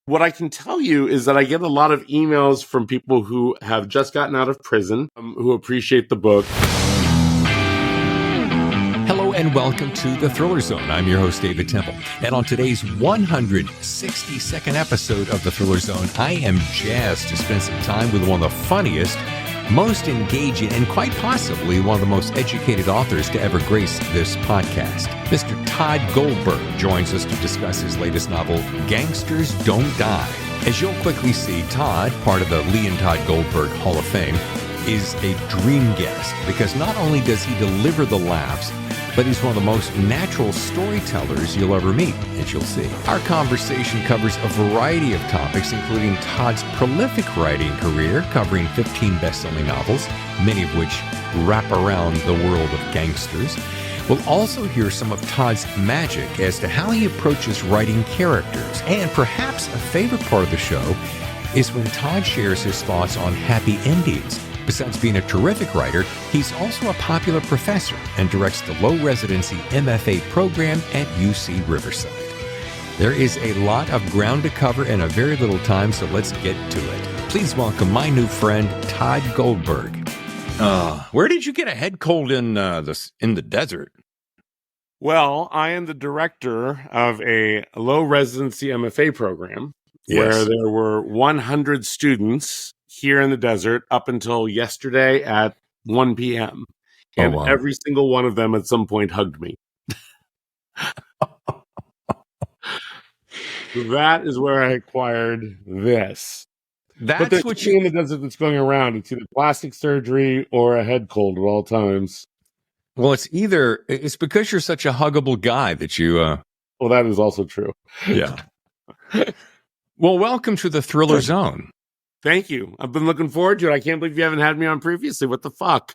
What I can tell you is that I get a lot of emails from people who have just gotten out of prison, who appreciate the book. Hello and welcome to The Thriller Zone. I'm your host, David Temple. And on today's 162nd episode of The Thriller Zone, I am jazzed to spend some time with one of the funniest, most engaging, and quite possibly one of the most educated authors to ever grace this podcast. Mr. Tod Goldberg joins us to discuss his latest novel, Gangsters Don't Die. As you'll quickly see, Todd, part of the Lee and Tod Goldberg Hall of Fame, is a dream guest because not only does he deliver the laughs, but he's one of the most natural storytellers you'll ever meet, as you'll see. Our conversation covers a variety of topics, including Todd's prolific writing career, covering 15 best-selling novels, many of which wrap around the world of gangsters. We'll also hear some of Todd's magic as to how he approaches writing characters. And perhaps a favorite part of the show is when Todd shares his thoughts on happy endings. Besides being a terrific writer, he's also a popular professor and directs the low residency MFA program at UC Riverside. There is a lot of ground to cover in a very little time, so let's get to it. Please welcome my new friend, Tod Goldberg. Where did you get a head cold in the desert? Well, I am the director of a low residency MFA program Yes. where there were 100 students here in the desert up until yesterday at 1 p.m. And wow. every single one of them at some point hugged me. That is where I acquired this. But That's there's what something you... in the desert that's going around. It's either plastic surgery or a head cold at all times. Well, it's because you're such a huggable guy that you... Well, that is also true. Yeah. Well, welcome to the Thriller Zone. Thank you. I've been looking forward to it. I can't believe you haven't had me on previously. What the fuck?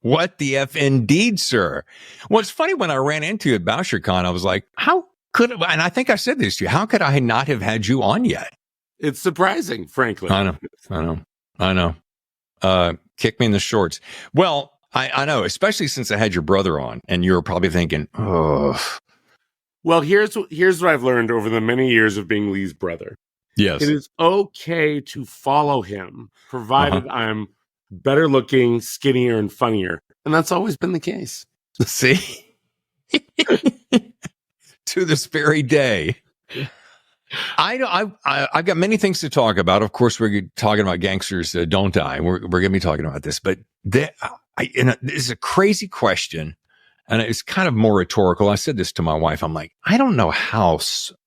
What the F indeed, sir. Well, it's funny when I ran into you at BoucherCon, I was like, and I think I said this to you, how could I not have had you on yet? It's surprising, frankly. I know. Kick me in the shorts. Well, I know, especially since I had your brother on and you were probably thinking, oh. Well, here's what I've learned over the many years of being Lee's brother. Yes. It is okay to follow him, provided I'm better looking, skinnier, and funnier. And that's always been the case. See? To this very day. I've got many things to talk about. Of course, we're talking about Gangsters Don't Die. We're going to be talking about this. But this is a crazy question. And it's kind of more rhetorical. I said this to my wife. I'm like, I don't know how,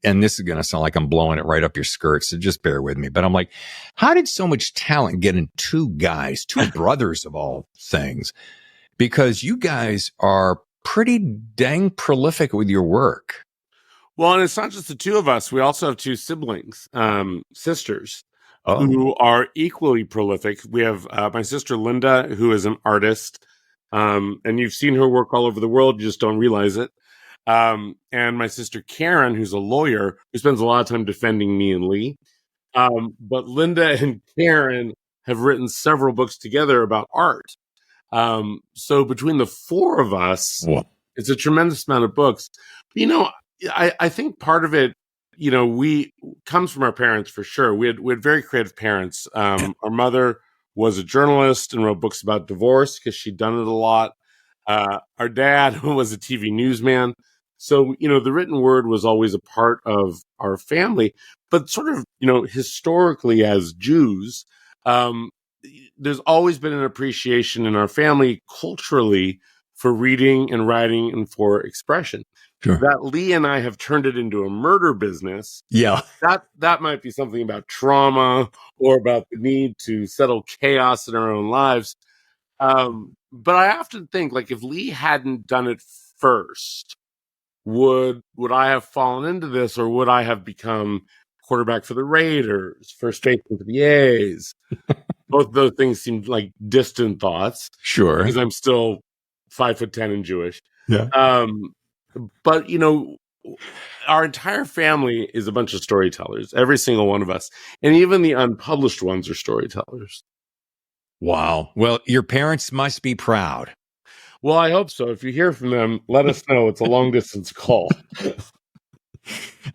and this is going to sound like I'm blowing it right up your skirt, so just bear with me. But I'm like, how did so much talent get in two brothers of all things? Because you guys are pretty dang prolific with your work. Well, and it's not just the two of us. We also have two siblings, sisters, who are equally prolific. We have my sister Linda, who is an artist. And you've seen her work all over the world. You just don't realize it. And my sister Karen, who's a lawyer, who spends a lot of time defending me and Lee. But Linda and Karen have written several books together about art. So between the four of us, it's a tremendous amount of books. You know, I think part of it, you know, comes from our parents for sure. We had very creative parents. Our mother was a journalist and wrote books about divorce because she'd done it a lot. Our dad was a TV newsman. So, you know, the written word was always a part of our family. But sort of, you know, historically as Jews, there's always been an appreciation in our family culturally for reading and writing and for expression. Sure. That Lee and I have turned it into a murder business. Yeah. That might be something about trauma or about the need to settle chaos in our own lives. But I often think, like, if Lee hadn't done it first, would I have fallen into this, or would I have become quarterback for the Raiders, first baseman for the A's? Both of those things seem like distant thoughts. Sure. Because I'm still 5'10" and Jewish. Yeah. But, you know, our entire family is a bunch of storytellers, every single one of us. And even the unpublished ones are storytellers. Wow. Well, your parents must be proud. Well, I hope so. If you hear from them, let us know. It's a long distance call.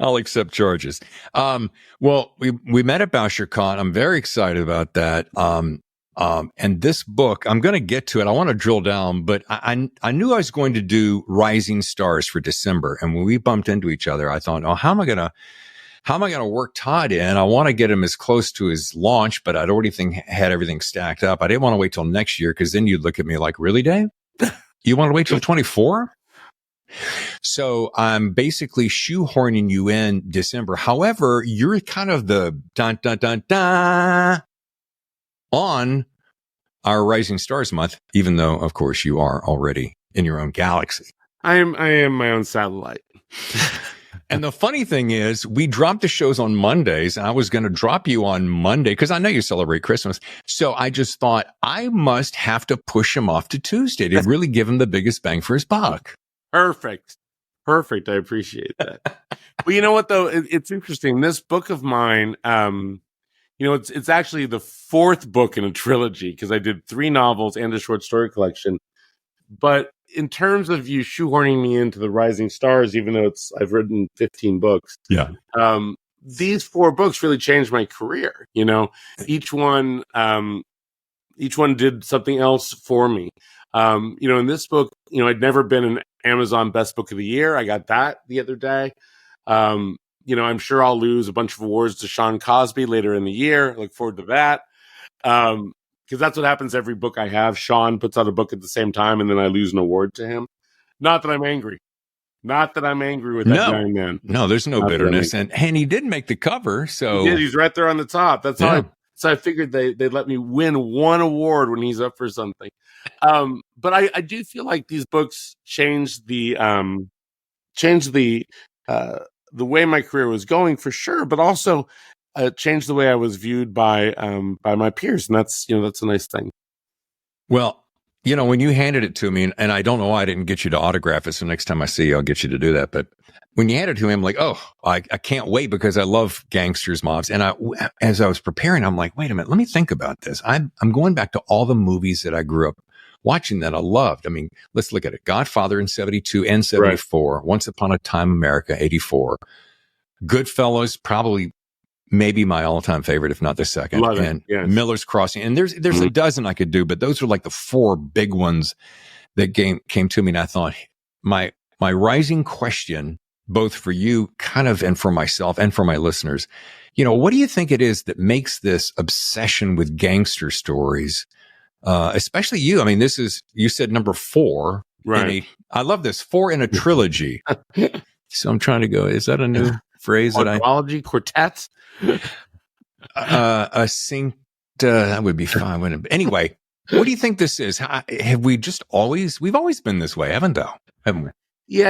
I'll accept charges. Well, we met at BoucherCon. I'm very excited about that. And this book, I'm going to get to it. I want to drill down, but I knew I was going to do Rising Stars for December. And when we bumped into each other, I thought, oh, how am I going to work Todd in? I want to get him as close to his launch, but I'd already had everything stacked up. I didn't want to wait till next year, because then you'd look at me like, really, Dave? You want to wait till 24? So I'm basically shoehorning you in December. However, you're kind of the dun, dun, dun, dun on our Rising Stars month, even though, of course, you are already in your own galaxy. I am my own satellite. And the funny thing is, we dropped the shows on Mondays, and I was going to drop you on Monday because I know you celebrate Christmas. So I just thought I must have to push him off to Tuesday to really give him the biggest bang for his buck. Perfect. I appreciate that. Well, you know what, though? It's interesting. This book of mine, it's actually the fourth book in a trilogy, because I did 3 novels and a short story collection. But in terms of you shoehorning me into the Rising Stars, even though I've written 15 books, these 4 books really changed my career. Each one did something else for me. In this book, I'd never been an Amazon Best Book of the Year. I got that the other day. I'm sure I'll lose a bunch of awards to Sean Cosby later in the year. I look forward to that. Because that's what happens every book I have. Sean puts out a book at the same time, and then I lose an award to him. Not that I'm angry. Not that I'm angry with that young man. No, there's no bitterness. And he did make the cover. So he did. He's right there on the top. That's how I figured they'd let me win one award when he's up for something. But I do feel like these books changed the way my career was going, for sure, but also changed the way I was viewed by my peers, and that's a nice thing. Well, when you handed it to me, and I don't know why I didn't get you to autograph it, so next time I see you, I'll get you to do that. But when you handed it to me, I'm like, oh, I can't wait, because I love gangsters, mobs. And as I was preparing, I'm like, wait a minute, let me think about this. I'm going back to all the movies that I grew up watching that I loved. I mean, let's look at it. Godfather in 72 and 74. Right. Once Upon a Time America, 84. Goodfellas, probably maybe my all-time favorite, if not the second. Love and it. Yes. Miller's Crossing. And there's a dozen I could do, but those are like the 4 big ones that came to me. And I thought, my rising question, both for you kind of, and for myself and for my listeners, what do you think it is that makes this obsession with gangster stories, especially you? I mean, you said number 4. Right. I love this, 4 in a trilogy. So I'm trying to go, is that a new phrase? Quartet? A sync, that would be fine, wouldn't it? Anyway, what do you think this is? We've always been this way, haven't we? Yeah,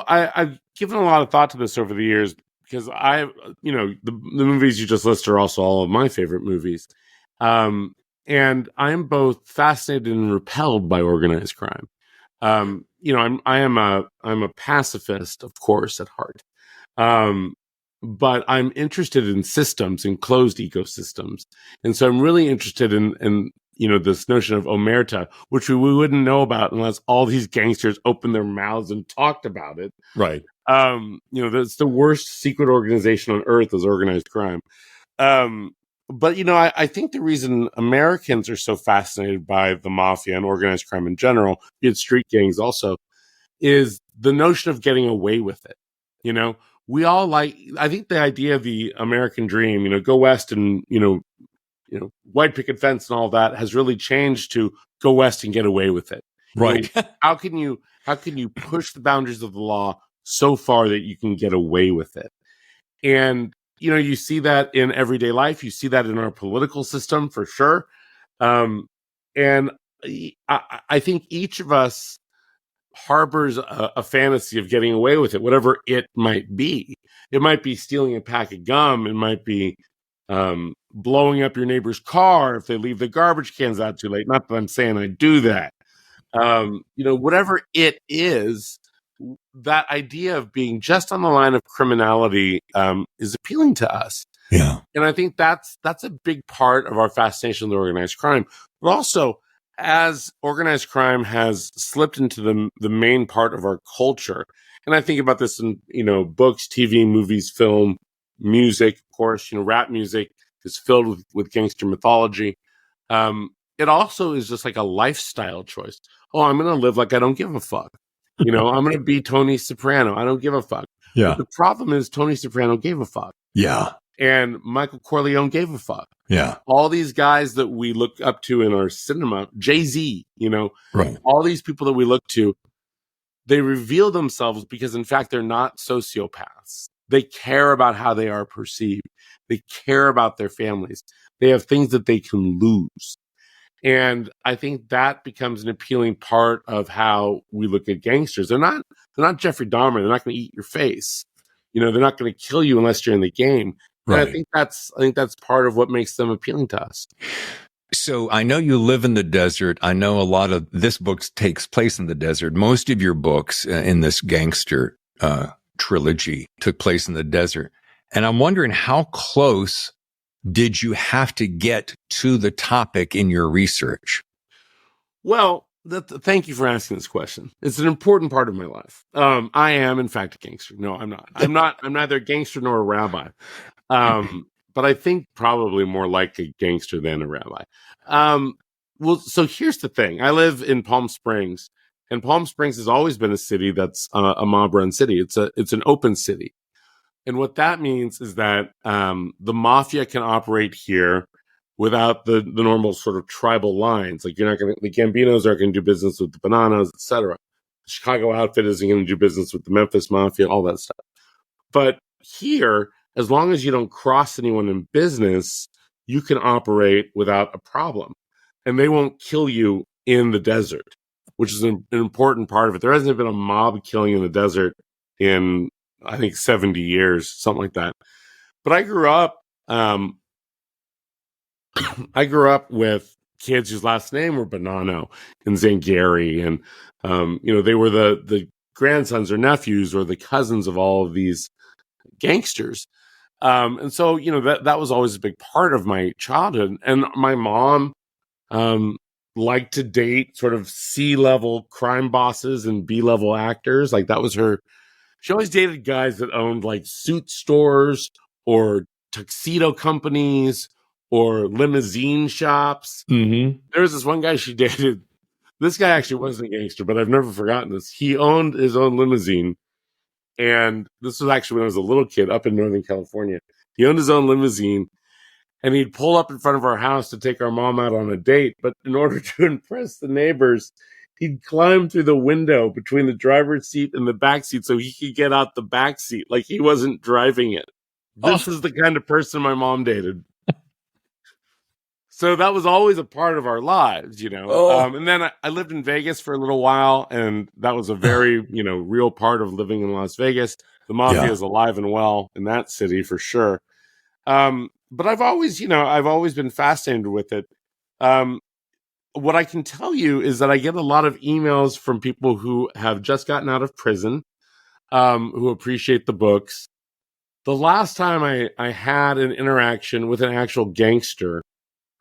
I've given a lot of thought to this over the years, because the movies you just listed are also all of my favorite movies. And I'm both fascinated and repelled by organized crime. I'm a pacifist, of course, at heart. But I'm interested in systems and closed ecosystems. And so I'm really interested in this notion of omerta, which we wouldn't know about unless all these gangsters opened their mouths and talked about it. Right. That's the worst secret organization on earth, is organized crime. But, I think the reason Americans are so fascinated by the mafia and organized crime in general, be it street gangs also, is the notion of getting away with it. We all I think the idea of the American dream, go west and, white picket fence and all that, has really changed to go west and get away with it. Right. How can you push the boundaries of the law so far that you can get away with it? And, you see that in everyday life. You see that in our political system, for sure. And I think each of us harbors a fantasy of getting away with it, whatever it might be. It might be stealing a pack of gum. It might be blowing up your neighbor's car if they leave the garbage cans out too late. Not that I'm saying I do that. Whatever it is, that idea of being just on the line of criminality is appealing to us. Yeah. And I think that's a big part of our fascination with organized crime. But also, as organized crime has slipped into the main part of our culture, and I think about this in, books, TV, movies, film, music, of course, rap music is filled with gangster mythology. It also is just like a lifestyle choice. Oh, I'm going to live like I don't give a fuck. I'm going to be Tony Soprano. I don't give a fuck. Yeah. But the problem is Tony Soprano gave a fuck. Yeah. And Michael Corleone gave a fuck. Yeah. All these guys that we look up to in our cinema, Jay-Z, right. All these people that we look to, they reveal themselves because, in fact, they're not sociopaths. They care about how they are perceived. They care about their families. They have things that they can lose. And I think that becomes an appealing part of how we look at gangsters. They're not Jeffrey Dahmer. They're not going to eat your face. They're not going to kill you unless you're in the game. And Right. I think that's part of what makes them appealing to us. So I know you live in the desert. I know a lot of this book takes place in the desert. Most of your books in this gangster trilogy took place in the desert. And I'm wondering, how close did you have to get to the topic in your research? Well, thank you for asking this question. It's an important part of my life. I am, in fact, a gangster. No, I'm not. I'm neither a gangster nor a rabbi. But I think probably more like a gangster than a rabbi. Well, so here's the thing. I live in Palm Springs, and Palm Springs has always been a city that's a mob-run city. It's an open city. And what that means is that the mafia can operate here without the normal sort of tribal lines. Like the Gambinos aren't going to do business with the Bananas, etc. The Chicago outfit isn't going to do business with the Memphis Mafia, all that stuff. But here, as long as you don't cross anyone in business, you can operate without a problem. And they won't kill you in the desert, which is an important part of it. There hasn't been a mob killing in the desert in, I think, 70 years, something like that. But I grew up with kids whose last name were Bonanno and Zangari. And, they were the grandsons or nephews or the cousins of all of these gangsters. And so, that was always a big part of my childhood. And my mom liked to date sort of C-level crime bosses and B-level actors. Like that was her. She always dated guys that owned like suit stores or tuxedo companies or limousine shops. Mm-hmm. There was this one guy she dated. This guy actually wasn't a gangster, but I've never forgotten this. He owned his own limousine. And this was actually when I was a little kid up in Northern California. He owned his own limousine, and he'd pull up in front of our house to take our mom out on a date. But in order to impress the neighbors, he'd climb through the window between the driver's seat and the back seat so he could get out the back seat like he wasn't driving it. This is the kind of person my mom dated. So that was always a part of our lives, And then I lived in Vegas for a little while, and that was a very, real part of living in Las Vegas. The mafia is alive and well in that city for sure. But I've always been fascinated with it. What I can tell you is that I get a lot of emails from people who have just gotten out of prison, who appreciate the books. The last time I had an interaction with an actual gangster,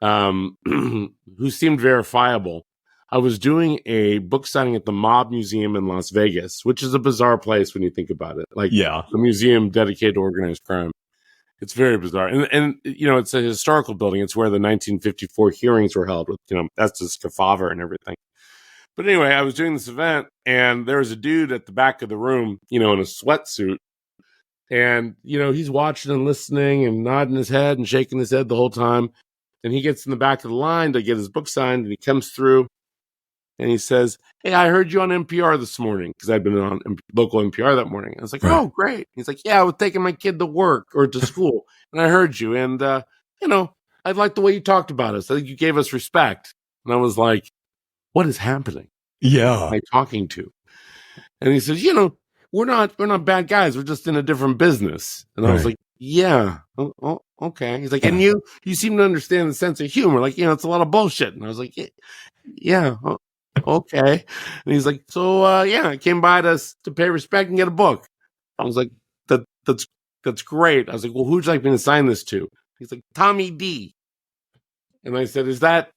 who seemed verifiable, I was doing a book signing at the Mob Museum in Las Vegas, which is a bizarre place when you think about it. Like a museum dedicated to organized crime. It's very bizarre. And it's a historical building. It's where the 1954 hearings were held with, Estes Kefauver and everything. But anyway, I was doing this event, and there was a dude at the back of the room, in a sweatsuit. And, he's watching and listening and nodding his head and shaking his head the whole time. And he gets in the back of the line to get his book signed, and he comes through and he says, "Hey, I heard you on NPR this morning," because I'd been on local NPR that morning. I was like, "Oh, great." He's like, "Yeah, I was taking my kid to work or to school, and I heard you. And, I like the way you talked about us. I think you gave us respect." And I was like, "What is happening? Yeah. Who am I talking to?" And he says, we're not bad guys. We're just in a different business." And I was like, "Yeah. Oh, okay." He's like, "And you seem to understand the sense of humor. Like, it's a lot of bullshit." And I was like, "Yeah. Okay." And he's like, "So, I came by to pay respect and get a book." I was like, that's great." I was like, "Well, who'd you like me to sign this to?" He's like, "Tommy D." And I said, "Is that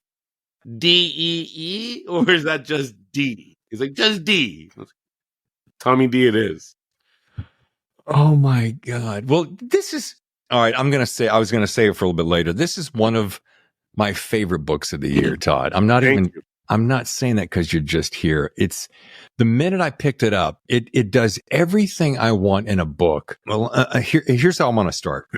D-E-E, or is that just D? He's like, just D. Tommy D it is. Oh my God. Well, this is all right. I was going to say it for a little bit later. This is one of my favorite books of the year, Todd. I'm not saying that because you're just here. It's the minute I picked it up, it does everything I want in a book. Well, here's how I'm going to start.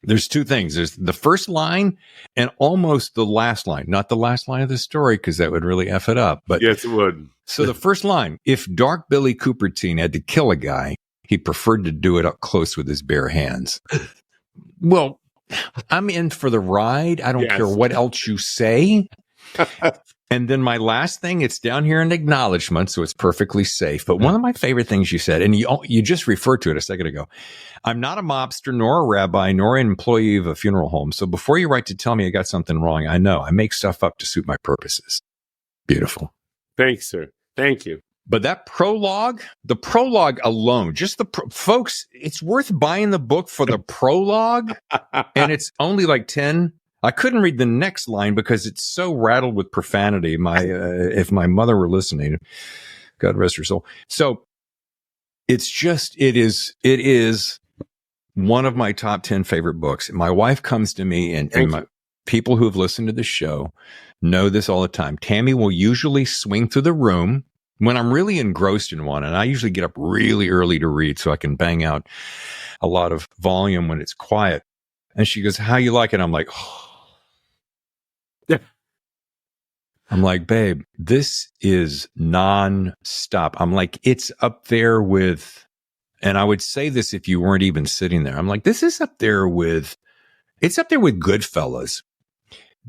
There's two things. There's the first line and almost the last line. Not the last line of the story, because that would really F it up. But yes, it would. So the first line, if Dark Billy Cupertine had to kill a guy, he preferred to do it up close with his bare hands. Well, I'm in for the ride. I don't care what else you say. And then my last thing, it's down here in acknowledgement, so it's perfectly safe. But one of my favorite things you said, and you just referred to it a second ago, I'm not a mobster, nor a rabbi, nor an employee of a funeral home. So before you write to tell me I got something wrong, I know I make stuff up to suit my purposes. Beautiful. Thanks, sir. Thank you. But that prologue, the prologue alone, just folks, it's worth buying the book for the prologue. And it's only like 10. I couldn't read the next line because it's so rattled with profanity. If my mother were listening, God rest her soul. So it is one of my top 10 favorite books. My wife comes to me and my people who have listened to the show know this all the time. Tammy will usually swing through the room when I'm really engrossed in one, and I usually get up really early to read so I can bang out a lot of volume when it's quiet. And she goes, how you like it? I'm like, oh. I'm like, babe, this is nonstop. I'm like, it's up there with, and I would say this if you weren't even sitting there. I'm like, this is up there with, it's up there with Goodfellas,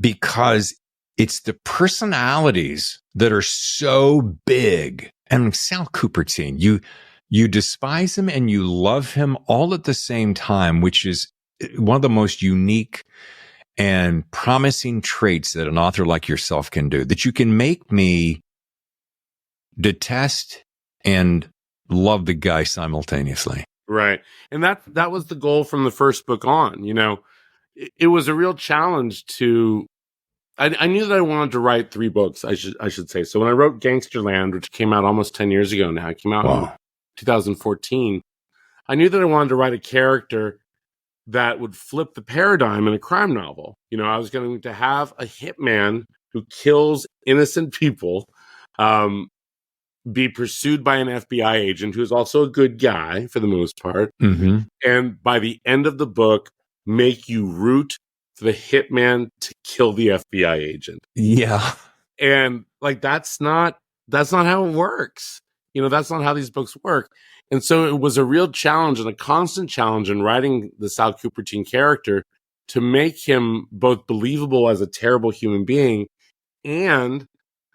because it's the personalities that are so big. And Sal Cupertine, you despise him and you love him all at the same time, which is one of the most unique and promising traits that an author like yourself can do, that you can make me detest and love the guy simultaneously. Right. And that was the goal from the first book on. You know, it was a real challenge to, I knew that I wanted to write 3 books, I should say. So when I wrote Gangsterland, which came out almost 10 years ago now, it came out in 2014, I knew that I wanted to write a character that would flip the paradigm in a crime novel. You know, I was going to have a hitman who kills innocent people, be pursued by an FBI agent who's also a good guy for the most part. Mm-hmm. And by the end of the book, make you root for the hitman to kill the FBI agent. Yeah. And like, that's not how it works. You know, that's not how these books work. And so it was a real challenge and a constant challenge in writing the Sal Cupertine character to make him both believable as a terrible human being and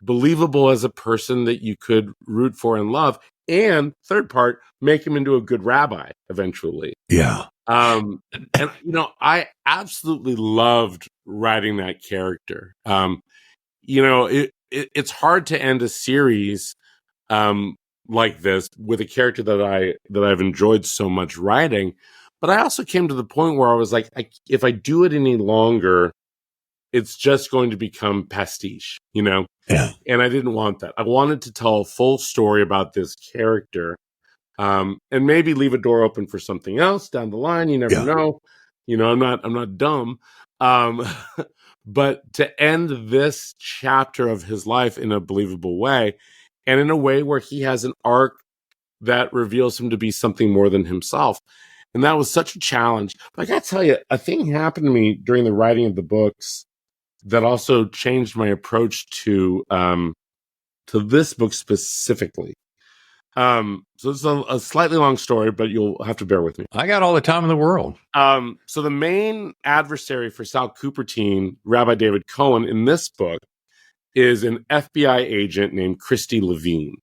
believable as a person that you could root for and love. And third part, make him into a good rabbi eventually. Yeah. And, you know, I absolutely loved writing that character. You know, it's hard to end a series, like this with a character that I've enjoyed so much writing. But I also came to the point where I was like, if I do it any longer, it's just going to become pastiche, you know? Yeah. And I didn't want that. I wanted to tell a full story about this character, and maybe leave a door open for something else down the line. You never know. You know, I'm not dumb. But to end this chapter of his life in a believable way, and in a way where he has an arc that reveals him to be something more than himself. And that was such a challenge. But I got to tell you, a thing happened to me during the writing of the books that also changed my approach to this book specifically. So it's a slightly long story, but you'll have to bear with me. I got all the time in the world. So the main adversary for Sal Cupertine, Rabbi David Cohen, in this book, is an FBI agent named Christy Levine.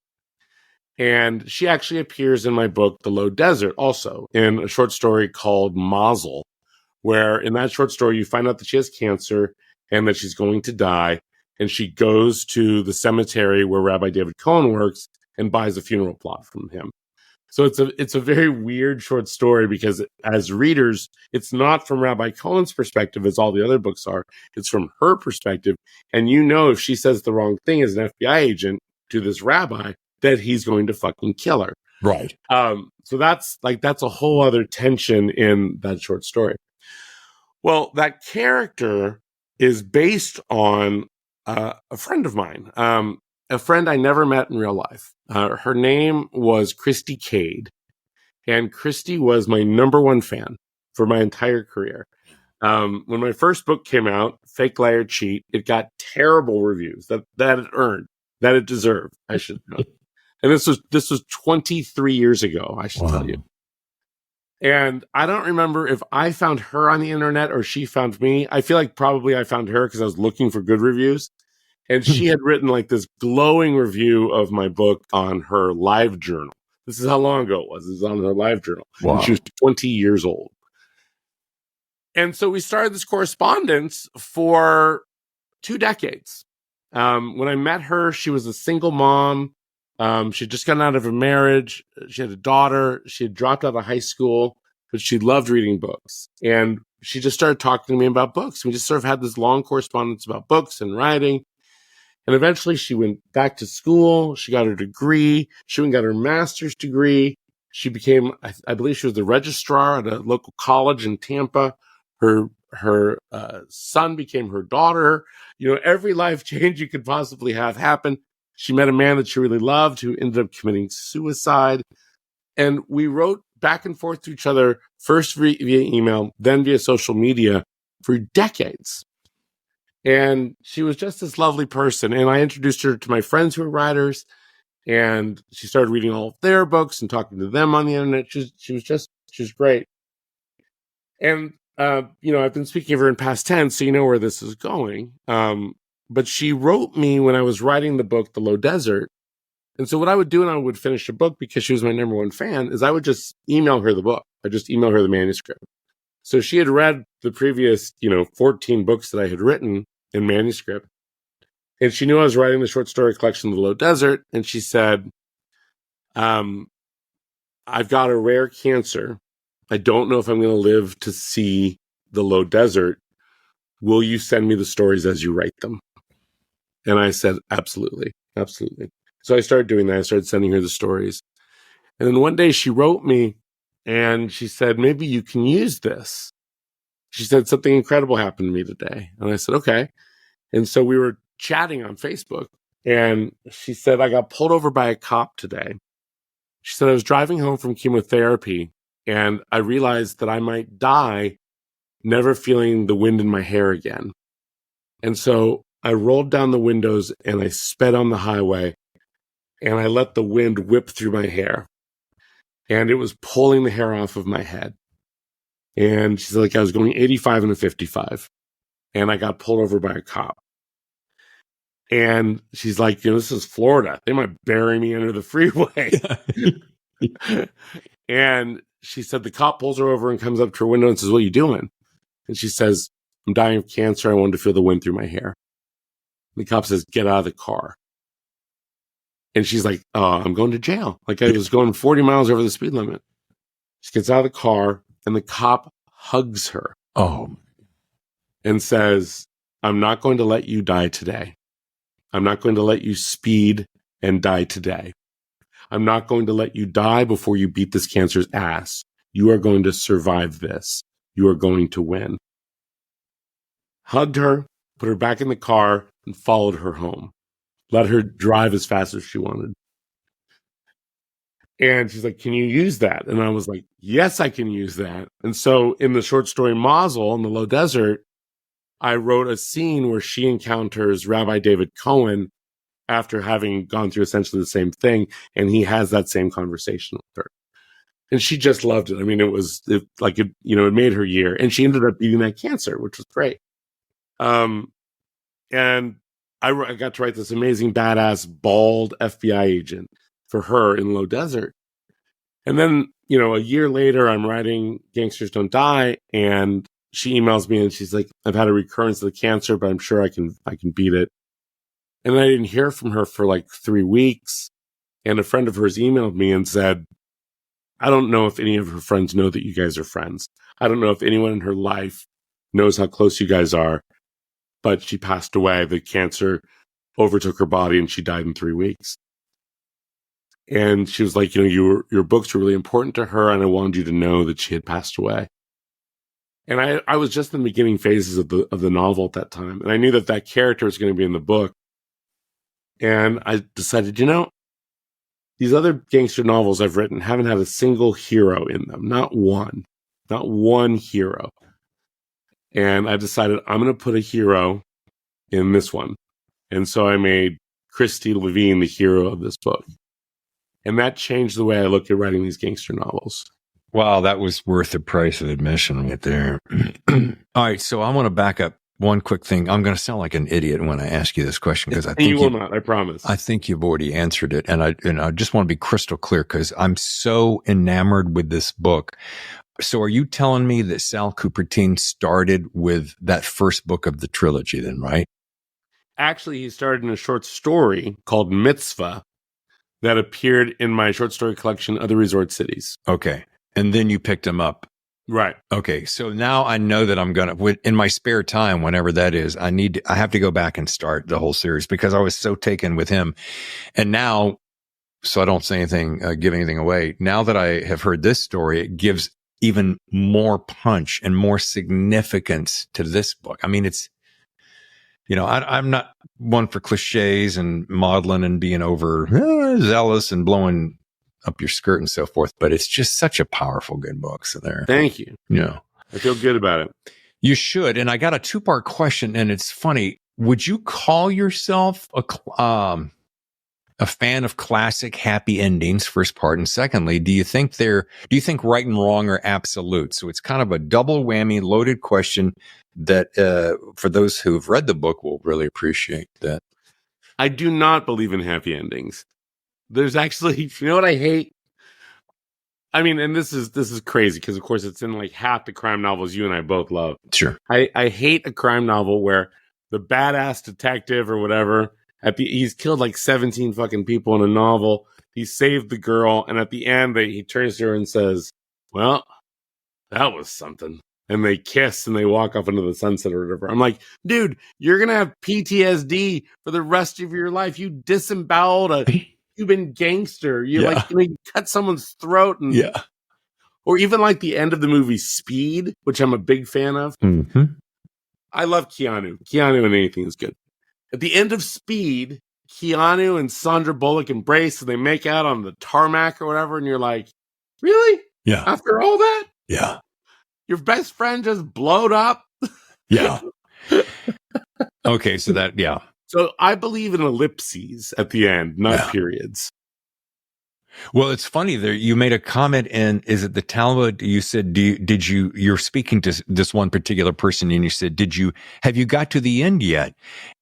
And she actually appears in my book, The Low Desert, also in a short story called Mazel, where in that short story, you find out that she has cancer and that she's going to die. And she goes to the cemetery where Rabbi David Cohen works and buys a funeral plot from him. So it's a very weird short story because as readers, it's not from Rabbi Cohen's perspective as all the other books are. It's from her perspective. And if she says the wrong thing as an FBI agent to this rabbi, that he's going to fucking kill her. Right. So that's a whole other tension in that short story. Well, that character is based on a friend of mine, a friend I never met in real life. Her name was Christy Cade, and Christy was my number one fan for my entire career. When my first book came out, Fake Liar Cheat, it got terrible reviews that it earned, that it deserved, I should know. And this was 23 years ago, I should tell you. And I don't remember if I found her on the internet or she found me. I feel like probably I found her because I was looking for good reviews. And she had written like this glowing review of my book on her live journal. This is how long ago it was. It was on her live journal. Wow. And she was 20 years old. And so we started this correspondence for 2 decades. When I met her, she was a single mom. She had just gotten out of a marriage. She had a daughter. She had dropped out of high school, but she loved reading books. And she just started talking to me about books. We just sort of had this long correspondence about books and writing. And eventually she went back to school. She got her degree. She went and got her master's degree. She became, I believe she was the registrar at a local college in Tampa. Her son became her daughter. Every life change you could possibly have happened. She met a man that she really loved who ended up committing suicide. And we wrote back and forth to each other, first via email, then via social media for decades. And she was just this lovely person. And I introduced her to my friends who were writers. And she started reading all of their books and talking to them on the internet. She was great. And, I've been speaking of her in past tense, so you know where this is going. But she wrote me when I was writing the book, The Low Desert. And so what I would do when I would finish a book, because she was my number one fan, is I would just email her the book. I just email her the manuscript. So she had read the previous, 14 books that I had written in manuscript. And she knew I was writing the short story collection, The Low Desert. And she said, I've got a rare cancer. I don't know if I'm going to live to see The Low Desert. Will you send me the stories as you write them? And I said, absolutely, absolutely. So I started doing that. I started sending her the stories. And then one day she wrote me and she said, maybe you can use this. She said, something incredible happened to me today. And I said, okay. And so we were chatting on Facebook and she said, I got pulled over by a cop today. She said, I was driving home from chemotherapy and I realized that I might die never feeling the wind in my hair again. And so I rolled down the windows and I sped on the highway and I let the wind whip through my hair and it was pulling the hair off of my head. And she's like, I was going 85 and a 55 and I got pulled over by a cop. And she's like, this is Florida. They might bury me under the freeway. And she said, the cop pulls her over and comes up to her window and says, what are you doing? And she says, I'm dying of cancer. I wanted to feel the wind through my hair. And the cop says, get out of the car. And she's like, I'm going to jail. Like I was going 40 miles over the speed limit. She gets out of the car and the cop hugs her. Oh. And says, I'm not going to let you die today. I'm not going to let you speed and die today. I'm not going to let you die before you beat this cancer's ass. You are going to survive this. You are going to win. Hugged her, put her back in the car, and followed her home. Let her drive as fast as she wanted. And she's like, can you use that? And I was like, yes, I can use that. And so in the short story Mazel in the Low Desert, I wrote a scene where she encounters Rabbi David Cohen after having gone through essentially the same thing. And he has that same conversation with her. And she just loved it. I mean, it made her year. And she ended up beating that cancer, which was great. And I got to write this amazing, badass, bald FBI agent for her in Low Desert. And then, a year later, I'm writing Gangsters Don't Die. And she emails me and she's like, I've had a recurrence of the cancer, but I'm sure I can beat it. And I didn't hear from her for like 3 weeks. And a friend of hers emailed me and said, I don't know if any of her friends know that you guys are friends. I don't know if anyone in her life knows how close you guys are, but she passed away. The cancer overtook her body and she died in 3 weeks. And she was like, your books were really important to her, and I wanted you to know that she had passed away. And I was just in the beginning phases of the novel at that time, and I knew that character was going to be in the book. And I decided, these other gangster novels I've written haven't had a single hero in them, not one hero. And I decided I'm going to put a hero in this one. And so I made Christy Levine the hero of this book. And that changed the way I look at writing these gangster novels. Wow, that was worth the price of admission right there. All right, so I want to back up one quick thing. I'm going to sound like an idiot when I ask you this question because I think you will not. I promise. I think you've already answered it, and I just want to be crystal clear because I'm so enamored with this book. So, are you telling me that Sal Cupertine started with that first book of the trilogy, then, right? Actually, he started in a short story called Mitzvah that appeared in my short story collection, Other Resort Cities. Okay. And then you picked him up. Right. Okay. So now I know that I'm going to, in my spare time, whenever that is, I have to go back and start the whole series because I was so taken with him. And now, so I don't say anything, give anything away. Now that I have heard this story, it gives even more punch and more significance to this book. I mean, it's, I'm not one for cliches and modeling and being over zealous and blowing up your skirt and so forth, but it's just such a powerful, good book. So there. Thank you. Yeah. I feel good about it. You should. And I got a 2-part question, and it's funny. Would you call yourself a fan of classic happy endings, first part? And secondly, do you think right and wrong are absolute? So it's kind of a double whammy loaded question that, for those who've read the book will really appreciate that. I do not believe in happy endings. There's actually, you know what I hate? I mean, and this is crazy because of course it's in like half the crime novels you and I both love. Sure. I hate a crime novel where the badass detective or whatever, he's killed like 17 fucking people in a novel. He saved the girl, and at the end he turns to her and says, "Well, that was something." And they kiss and they walk off into the sunset or whatever. I'm like, dude, you're gonna have PTSD for the rest of your life. You disemboweled a Cuban gangster. You cut someone's throat, and or even like the end of the movie Speed, which I'm a big fan of. Mm-hmm. I love Keanu. Keanu in anything is good. At the end of Speed, Keanu and Sandra Bullock embrace and they make out on the tarmac or whatever, and you're like, really? Yeah. After all that? Yeah. Your best friend just blowed up? Yeah. Okay, so that, yeah. So I believe in ellipses at the end, not periods. Well, it's funny there. You made a comment in, is it the Talmud? You said, you're speaking to this one particular person and you said, have you got to the end yet?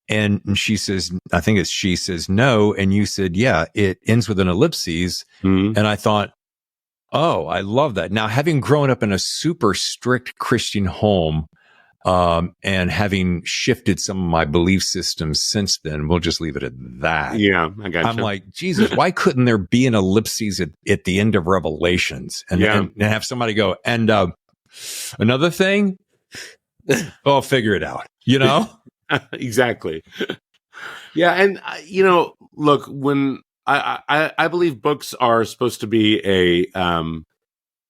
And she says, I think she says no. And you said, yeah, it ends with an ellipses. Mm-hmm. And I thought, oh, I love that. Now, having grown up in a super strict Christian home, and having shifted some of my belief systems since then, we'll just leave it at that. Yeah, I got you. I'm like, Jesus, why couldn't there be an ellipses at the end of Revelations and have somebody go, and another thing, I'll figure it out, Exactly. Yeah, and look, when I believe books are supposed to be an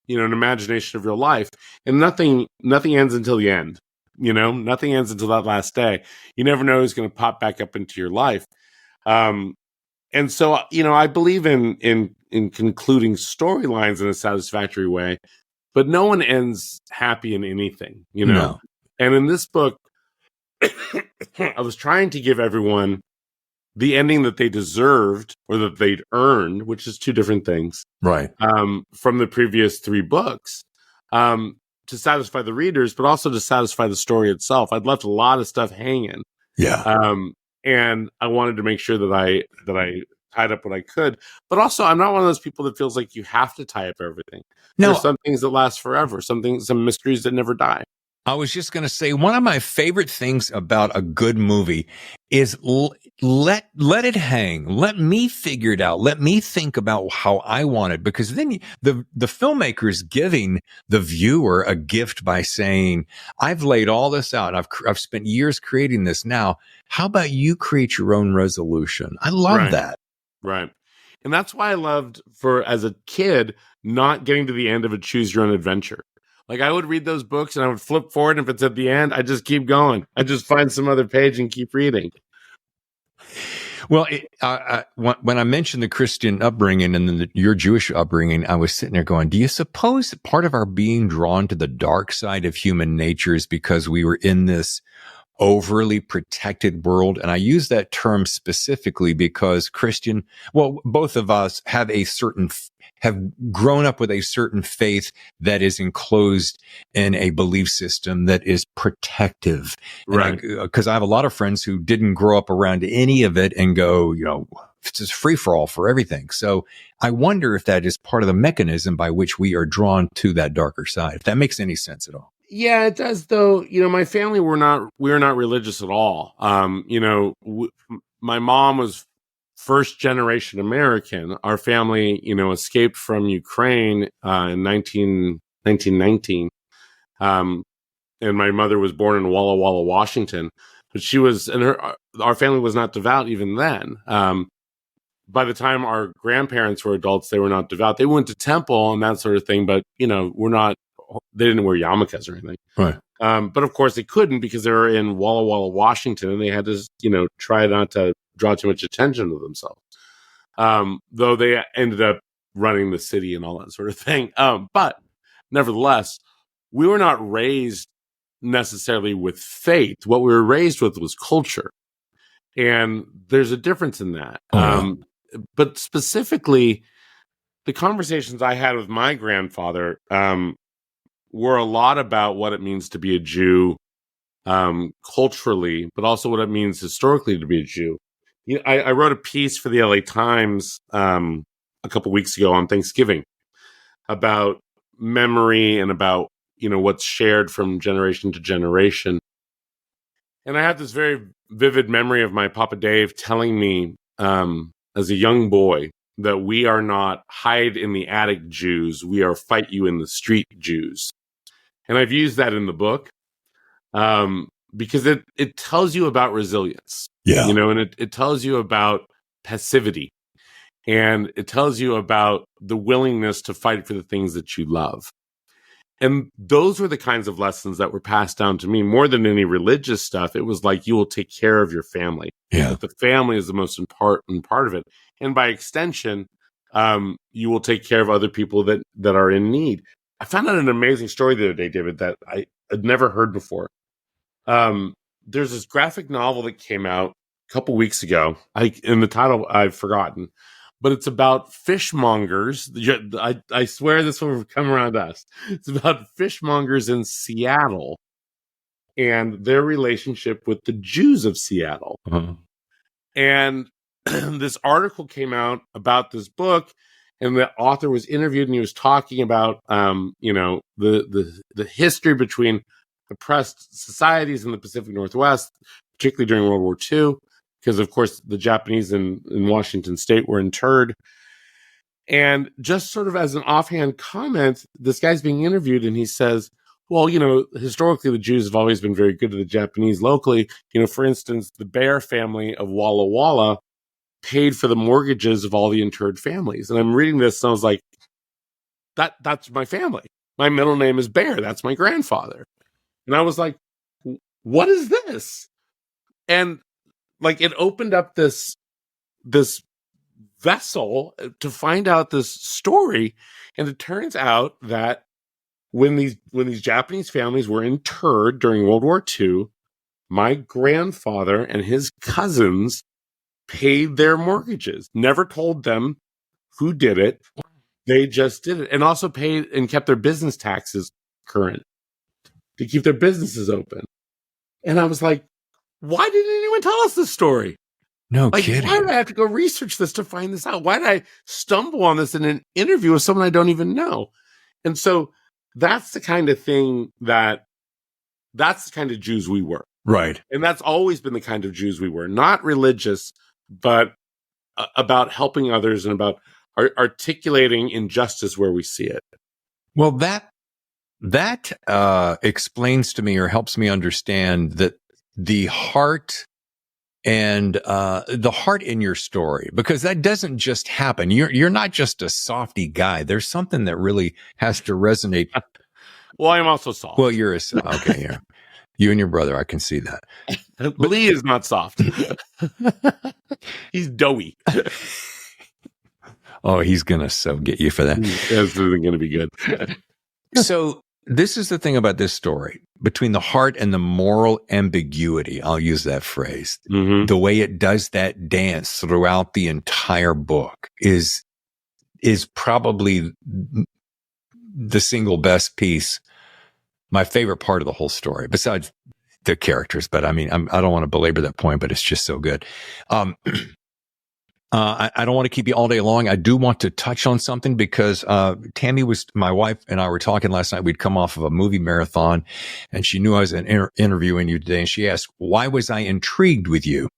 imagination of real life, and nothing ends until the end. Nothing ends until that last day. You never know who's going to pop back up into your life. And so, I believe in concluding storylines in a satisfactory way, but no one ends happy in anything, No. And in this book, I was trying to give everyone the ending that they deserved or that they'd earned, which is two different things. Right. From the previous 3 books. To satisfy the readers, but also to satisfy the story itself. I'd left a lot of stuff hanging. Yeah. And I wanted to make sure that I tied up what I could. But also, I'm not one of those people that feels like you have to tie up everything. No. There's some things that last forever. Some mysteries that never die. I was just going to say one of my favorite things about a good movie is let it hang. Let me figure it out. Let me think about how I want it, because then the filmmaker is giving the viewer a gift by saying, I've laid all this out. I've spent years creating this. Now, how about you create your own resolution? I love that. Right. And that's why I loved, as a kid, not getting to the end of a choose your own adventure. Like, I would read those books and I would flip forward, and if it's at the end, I just keep going. I just find some other page and keep reading. Well, when I mentioned the Christian upbringing and then your Jewish upbringing, I was sitting there going, do you suppose that part of our being drawn to the dark side of human nature is because we were in this overly protected world? And I use that term specifically because both of us have have grown up with a certain faith that is enclosed in a belief system that is protective. Right. Because I have a lot of friends who didn't grow up around any of it and go, it's just free for all for everything. So I wonder if that is part of the mechanism by which we are drawn to that darker side, if that makes any sense at all. Yeah, it does, though. My family we're not religious at all. My mom was first generation American. Our family, escaped from Ukraine in 1919. And my mother was born in Walla Walla, Washington. But our family was not devout even then. By the time our grandparents were adults, they were not devout. They went to temple and that sort of thing, but they didn't wear yarmulkes or anything. Right. But of course they couldn't, because they were in Walla Walla, Washington, and they had to, try not to draw too much attention to themselves. Though they ended up running the city and all that sort of thing. But nevertheless, we were not raised necessarily with faith. What we were raised with was culture. And there's a difference in that. But specifically, the conversations I had with my grandfather, were a lot about what it means to be a Jew, culturally, but also what it means historically to be a Jew. I wrote a piece for the LA Times a couple weeks ago on Thanksgiving about memory and about what's shared from generation to generation. And I have this very vivid memory of my Papa Dave telling me as a young boy that we are not hide in the attic Jews, we are fight you in the street Jews. And I've used that in the book because it tells you about resilience. Yeah. And it tells you about passivity. And it tells you about the willingness to fight for the things that you love. And those were the kinds of lessons that were passed down to me more than any religious stuff. It was like, you will take care of your family. Yeah. The family is the most important part of it. And by extension, you will take care of other people that are in need. I found out an amazing story the other day, David, that I had never heard before. There's this graphic novel that came out a couple weeks ago. In the title, I've forgotten. But it's about fishmongers. I swear this will come around us. It's about fishmongers in Seattle and their relationship with the Jews of Seattle. Uh-huh. And this article came out about this book, and the author was interviewed, and he was talking about, the history between oppressed societies in the Pacific Northwest, particularly during World War II. Because, of course, the Japanese in Washington State were interred. And just sort of as an offhand comment, this guy's being interviewed, and he says, well, historically, the Jews have always been very good to the Japanese locally. For instance, the Bear family of Walla Walla paid for the mortgages of all the interred families. And I'm reading this, and I was like, that's my family. My middle name is Bear. That's my grandfather. And I was like, what is this? And it opened up this vessel to find out this story. And it turns out that when these Japanese families were interred during World War II, my grandfather and his cousins paid their mortgages, never told them who did it. They just did it, and also paid and kept their business taxes current to keep their businesses open. And I was like, why didn't anyone tell us this story? No kidding. Why did I have to go research this to find this out? Why did I stumble on this in an interview with someone I don't even know? And so that's the kind of thing that that's the kind of Jews we were. Right. And that's always been the kind of Jews we were. Not religious, but about helping others and about articulating injustice where we see it. Well, that explains to me or helps me understand that the heart and the heart in your story, because that doesn't just happen. You're not just a softy guy. There's something that really has to resonate. Well, I'm also soft. Well, you're okay. Yeah, you and your brother, I can see that. Lee is not soft. He's doughy. Oh, he's gonna so get you for that. That's really gonna be good. So this is the thing about this story, between the heart and the moral ambiguity. I'll use that phrase. Mm-hmm. The way it does that dance throughout the entire book is probably the single best piece, my favorite part of the whole story, besides the characters. But I mean, I don't want to belabor that point, but it's just so good. I don't want to keep you all day long. I do want to touch on something because Tammy my wife and I were talking last night. We'd come off of a movie marathon, and she knew I was interviewing you today. And she asked, "Why was I intrigued with you?"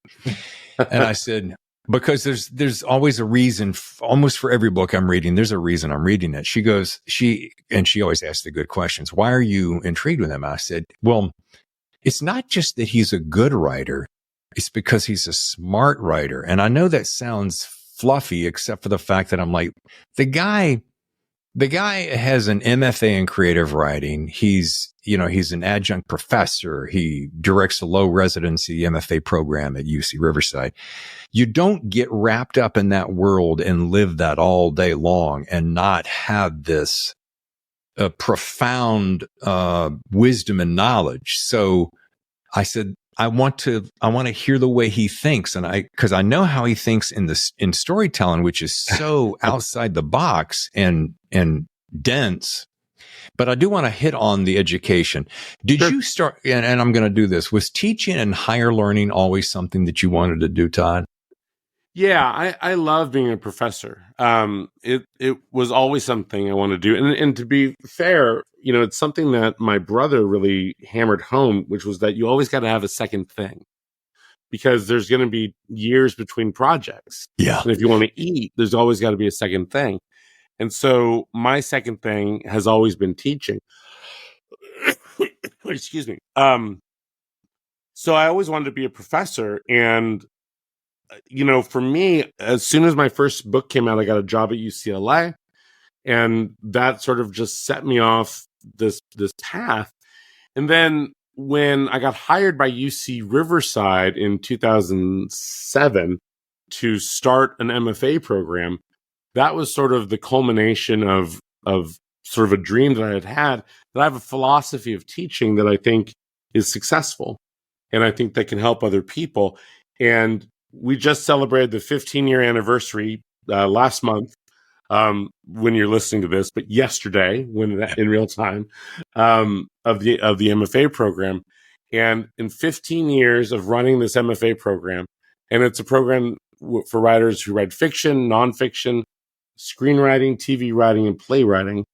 And I said, "Because there's always a reason. Almost for every book I'm reading, there's a reason I'm reading it." She goes, she always asks the good questions. "Why are you intrigued with him?" I said, "Well, it's not just that he's a good writer. It's because he's a smart writer." And I know that sounds fluffy, except for the fact that I'm like, the guy has an MFA in creative writing. He's an adjunct professor. He directs a low residency MFA program at UC Riverside. You don't get wrapped up in that world and live that all day long and not have this profound wisdom and knowledge. So I said, I want to hear the way he thinks. Because I know how he thinks in storytelling, which is so outside the box and dense. But I do want to hit on the education. Did you start, and I'm going to do this, was teaching and higher learning always something that you wanted to do, Todd? Yeah, I love being a professor. It was always something I wanted to do. And to be fair, it's something that my brother really hammered home, which was that you always got to have a second thing, because there's going to be years between projects. Yeah. And if you want to eat, there's always got to be a second thing. And so my second thing has always been teaching. Excuse me. So I always wanted to be a professor. And for me, as soon as my first book came out, I got a job at UCLA, and that sort of just set me off this path. And then when I got hired by UC Riverside in 2007 to start an MFA program, that was sort of the culmination of sort of a dream that I had, that I have a philosophy of teaching that I think is successful, and I think that can help other people. And we just celebrated the 15-year anniversary last month, when you're listening to this, but yesterday, when in real time, of the MFA program. And in 15 years of running this MFA program, and it's a program for writers who write fiction, nonfiction, screenwriting, TV writing, and playwriting,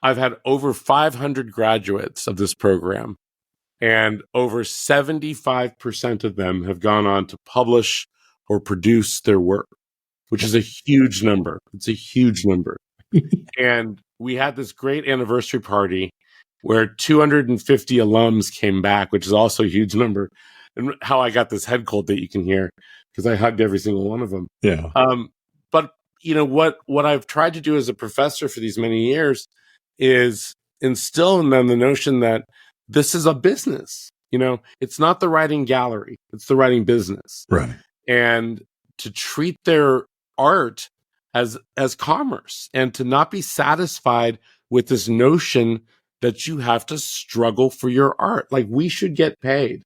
I've had over 500 graduates of this program. And over 75% of them have gone on to publish or produce their work, which is a huge number. It's a huge number. And we had this great anniversary party where 250 alums came back, which is also a huge number. And how I got this head cold that you can hear, because I hugged every single one of them. Yeah. But what I've tried to do as a professor for these many years is instill in them the notion that this is a business. It's not the writing gallery, it's the writing business. Right. And to treat their art as commerce, and to not be satisfied with this notion that you have to struggle for your art. Like, we should get paid,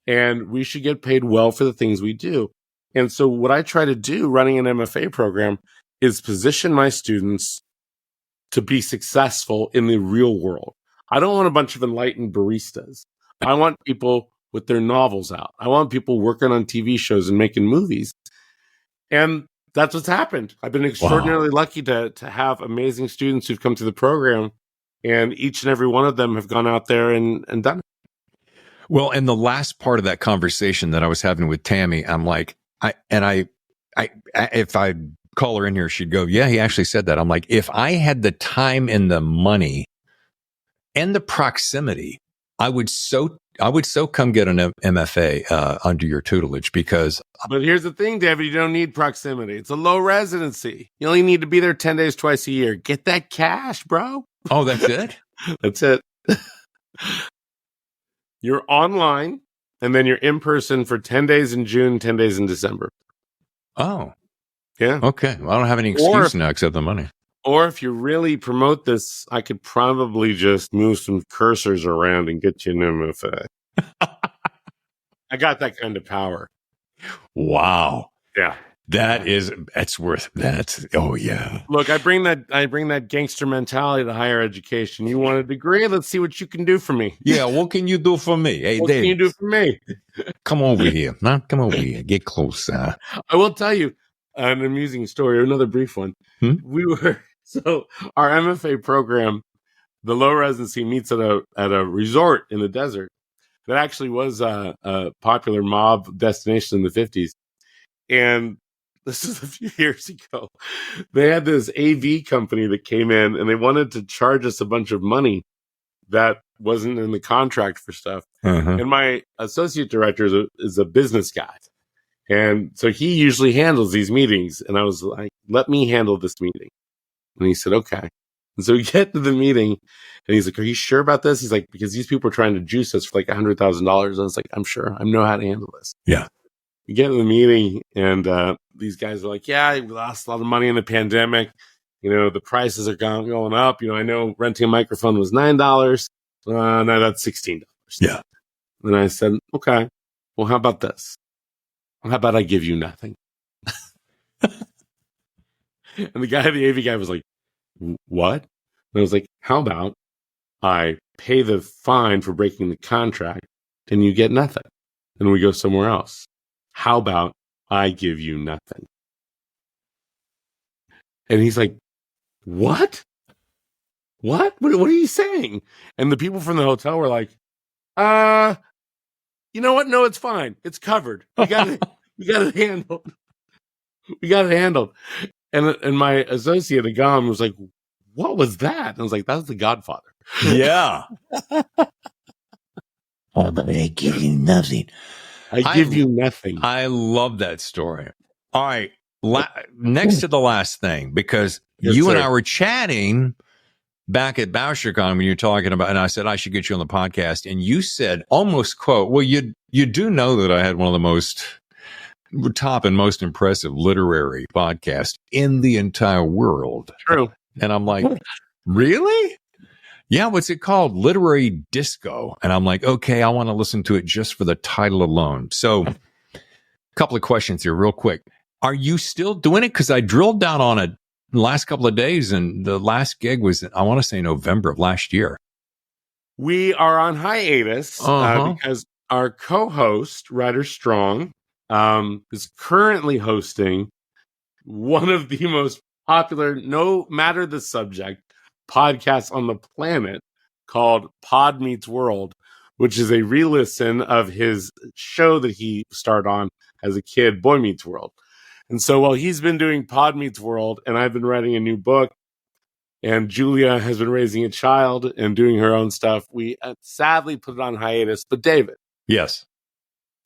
and we should get paid well for the things we do. And so what I try to do running an MFA program is position my students to be successful in the real world. I don't want a bunch of enlightened baristas. I want people with their novels out. I want people working on TV shows and making movies. And that's what's happened. I've been extraordinarily lucky to have amazing students who've come through the program, and each and every one of them have gone out there and done it. Well, and the last part of that conversation that I was having with Tammy, I'm like, if I call her in here, she'd go, yeah, he actually said that. I'm like, if I had the time and the money and the proximity, I would so come get an MFA under your tutelage because. But here's the thing, David, you don't need proximity. It's a low residency. You only need to be there 10 days twice a year. Get that cash, bro. Oh, that's it? That's it. You're online, and then you're in person for 10 days in June, 10 days in December. Oh. Yeah. Okay. Well, I don't have any excuse now except the money. Or if you really promote this, I could probably just move some cursors around and get you an MFA. I got that kind of power. Wow. Yeah. That's worth that. Oh yeah. Look, I bring that gangster mentality to higher education. You want a degree? Let's see what you can do for me. Yeah, what can you do for me? Hey, what Dave, can you do for me? Come over here. Huh? Come over here. Get close. I will tell you an amusing story, another brief one. Our MFA program, the low residency meets at a resort in the desert that actually was a popular mob destination in the 50s. And this is a few years ago. They had this AV company that came in and they wanted to charge us a bunch of money that wasn't in the contract for stuff. Uh-huh. And my associate director is a business guy. And so he usually handles these meetings. And I was like, let me handle this meeting. And he said, okay. And so we get to the meeting and he's like, are you sure about this? He's like, because these people are trying to juice us for like $100,000. And I was like, I'm sure. I know how to handle this. Yeah. We get in the meeting and these guys are like, yeah, we lost a lot of money in the pandemic. You know, the prices are going up. You know, I know renting a microphone was $9. Now that's $16. Yeah. And I said, okay, well, how about this? Well, how about I give you nothing? And the AV guy was like, what? And I was like, how about I pay the fine for breaking the contract and you get nothing and we go somewhere else? How about I give you nothing? And he's like, what? What are you saying? And the people from the hotel were like, you know what? No, it's fine. It's covered. We got it handled. We got it handled. And my associate Agam was like, what was that? And I was like, that was the Godfather. Yeah. Oh, but I give you nothing. I give you nothing. I love that story. All right. Next to the last thing, because you and I were chatting back at BoucherCon when you were talking about, and I said, I should get you on the podcast. And you said, almost quote, well, you do know that I had one of the most top and most impressive literary podcasts in the entire world. True. And I'm like, really? Yeah, what's it called? Literary Disco. And I'm like, okay, I want to listen to it just for the title alone. So a couple of questions here real quick. Are you still doing it? Because I drilled down on it the last couple of days, and the last gig was, I want to say, November of last year. We are on hiatus because our co-host, Ryder Strong, is currently hosting one of the most popular, no matter the subject, podcasts on the planet called Pod Meets World, which is a re-listen of his show that he starred on as a kid, Boy Meets World. And so while he's been doing Pod Meets World and I've been writing a new book and Julia has been raising a child and doing her own stuff, we sadly put it on hiatus. But David. Yes.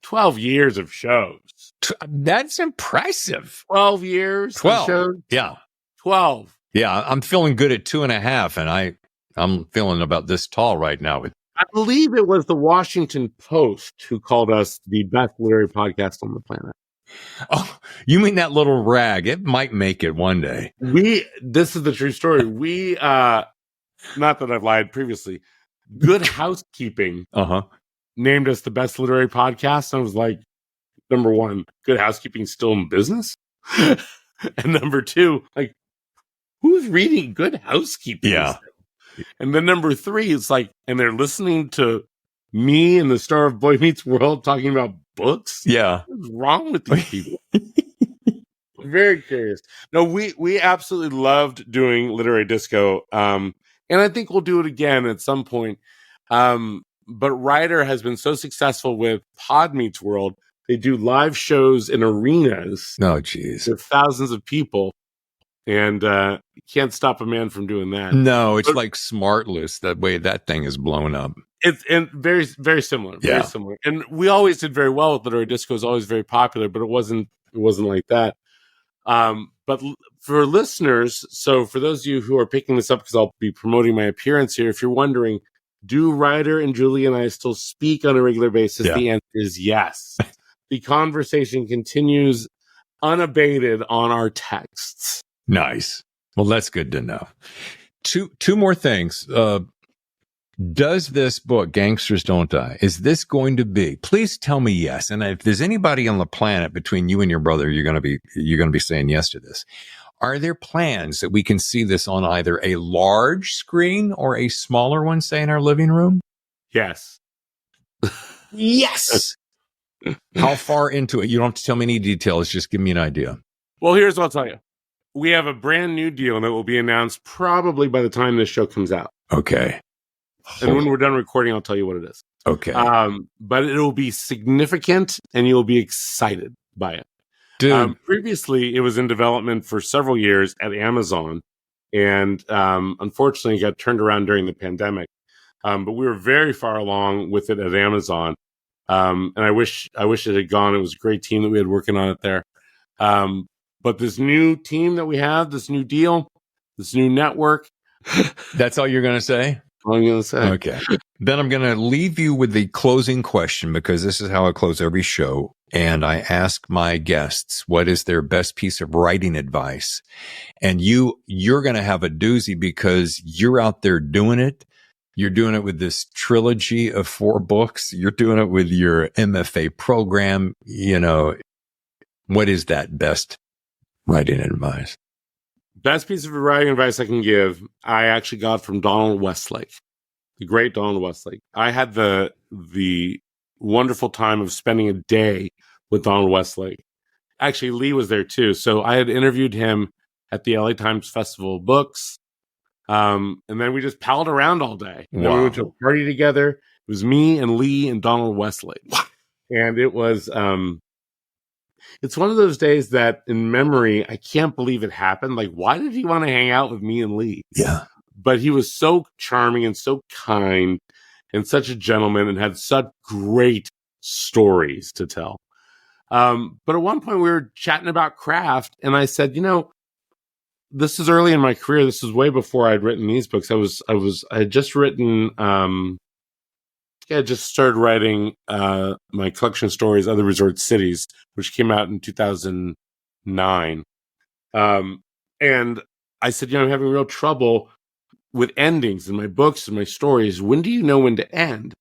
12 years of shows. That's impressive. 12 years 12. Of shows? Yeah. 12. Yeah, I'm feeling good at 2.5, and I'm feeling about this tall right now. I believe it was the Washington Post who called us the best literary podcast on the planet. Oh, you mean that little rag? It might make it one day. This is the true story. We, not that I've lied previously, Good Housekeeping named us the best literary podcast. And I was like, number one, Good Housekeeping still in business? And number two, like, who's reading Good Housekeeping? Yeah. And then number three, it's like, and they're listening to me and the star of Boy Meets World talking about books? Yeah. What's wrong with these people? Very curious. No, we absolutely loved doing Literary Disco. And I think we'll do it again at some point. But Writer has been so successful with Pod Meets World. They do live shows in arenas. Oh, geez. With thousands of people. And you can't stop a man from doing that. No, it's like Smartless, the way that thing is blown up. It's very, very similar. Very similar. And we always did very well with Literary Disco. It was always very popular, but it wasn't like that. But for listeners, so for those of you who are picking this up, because I'll be promoting my appearance here, if you're wondering, do Ryder and Julie and I still speak on a regular basis? Yeah. The answer is yes. The conversation continues unabated on our texts. Nice. Well, that's good to know. Two more things. Does this book, Gangsters Don't Die, is this going to be? Please tell me yes. And if there's anybody on the planet between you and your brother, you're going to be saying yes to this. Are there plans that we can see this on either a large screen or a smaller one, say in our living room? Yes. Yes. How far into it? You don't have to tell me any details. Just give me an idea. Well, here's what I'll tell you. We have a brand new deal that will be announced probably by the time this show comes out. Okay. And when we're done recording, I'll tell you what it is. Okay. But it will be significant and you'll be excited by it. Dude. Previously, it was in development for several years at Amazon. And unfortunately, it got turned around during the pandemic. But we were very far along with it at Amazon. And I wish it had gone. It was a great team that we had working on it there. But this new team that we have, this new deal, this new network. That's all you're going to say? All I'm going to say. Okay. Then I'm going to leave you with the closing question, because this is how I close every show. And I ask my guests, what is their best piece of writing advice? And you're going to have a doozy, because you're out there doing it. You're doing it with this trilogy of 4 books. You're doing it with your MFA program. You know, what is that best writing advice? Best piece of writing advice I can give, I actually got from Donald Westlake, the great Donald Westlake. I had the wonderful time of spending a day with Donald Westlake. Actually, Lee was there too. So I had interviewed him at the LA Times Festival of Books. And then we just palled around all day. And then we went to a party together. It was me and Lee and Donald Westlake. And it was... it's one of those days that in memory, I can't believe it happened. Like, why did he want to hang out with me and Lee? Yeah. But he was so charming and so kind and such a gentleman and had such great stories to tell. But at one point we were chatting about craft and I said, you know, this is early in my career. This was way before I'd written these books. I had just written, I just started writing my collection of stories, Other Resort Cities, which came out in 2009. And I said, you know, I'm having real trouble with endings in my books and my stories. When do you know when to end?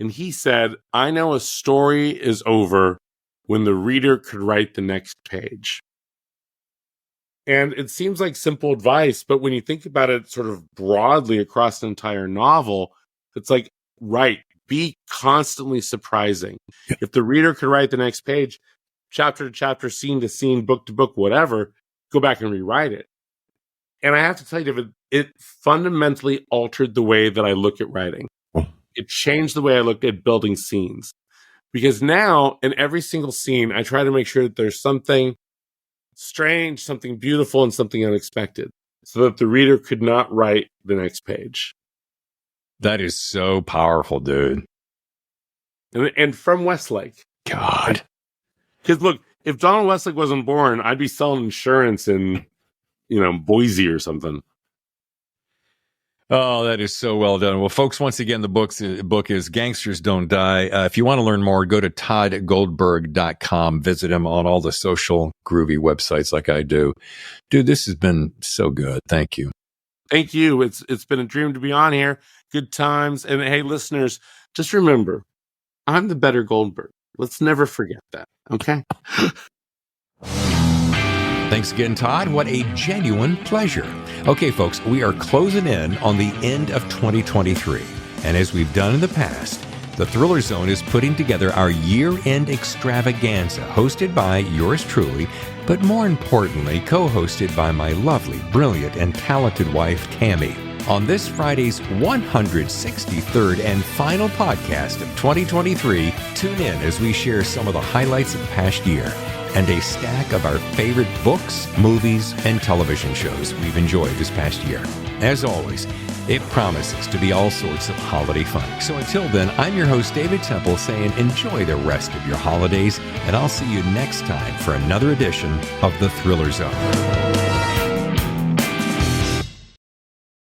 And he said, I know a story is over when the reader could write the next page. And it seems like simple advice, but when you think about it sort of broadly across an entire novel, it's like, right, be constantly surprising. Yeah. If the reader could write the next page, chapter to chapter, scene to scene, book to book, whatever, go back and rewrite it. And I have to tell you, David, it fundamentally altered the way that I look at writing. Oh. It changed the way I looked at building scenes. Because now, in every single scene, I try to make sure that there's something strange, something beautiful, and something unexpected, so that the reader could not write the next page. That is so powerful, dude. And from Westlake. God. Because look, if Donald Westlake wasn't born, I'd be selling insurance in, Boise or something. Oh, that is so well done. Well, folks, once again, the book is Gangsters Don't Die. If you want to learn more, go to todgoldberg.com. Visit him on all the social groovy websites like I do. Dude, this has been so good. Thank you. Thank you. It's been a dream to be on here. Good times. And hey, listeners, just remember, I'm the better Goldberg. Let's never forget that. Okay? Thanks again, Todd. What a genuine pleasure. Okay, folks, we are closing in on the end of 2023. And as we've done in the past, the Thriller Zone is putting together our year-end extravaganza, hosted by yours truly, but more importantly, co-hosted by my lovely, brilliant, and talented wife, Tammy. on this Friday's 163rd and final podcast of 2023. Tune in as we share some of the highlights of the past year and a stack of our favorite books, movies, and television shows we've enjoyed this past year. As always, it promises to be all sorts of holiday fun. So until then, I'm your host, David Temple, saying enjoy the rest of your holidays, and I'll see you next time for another edition of The Thriller Zone.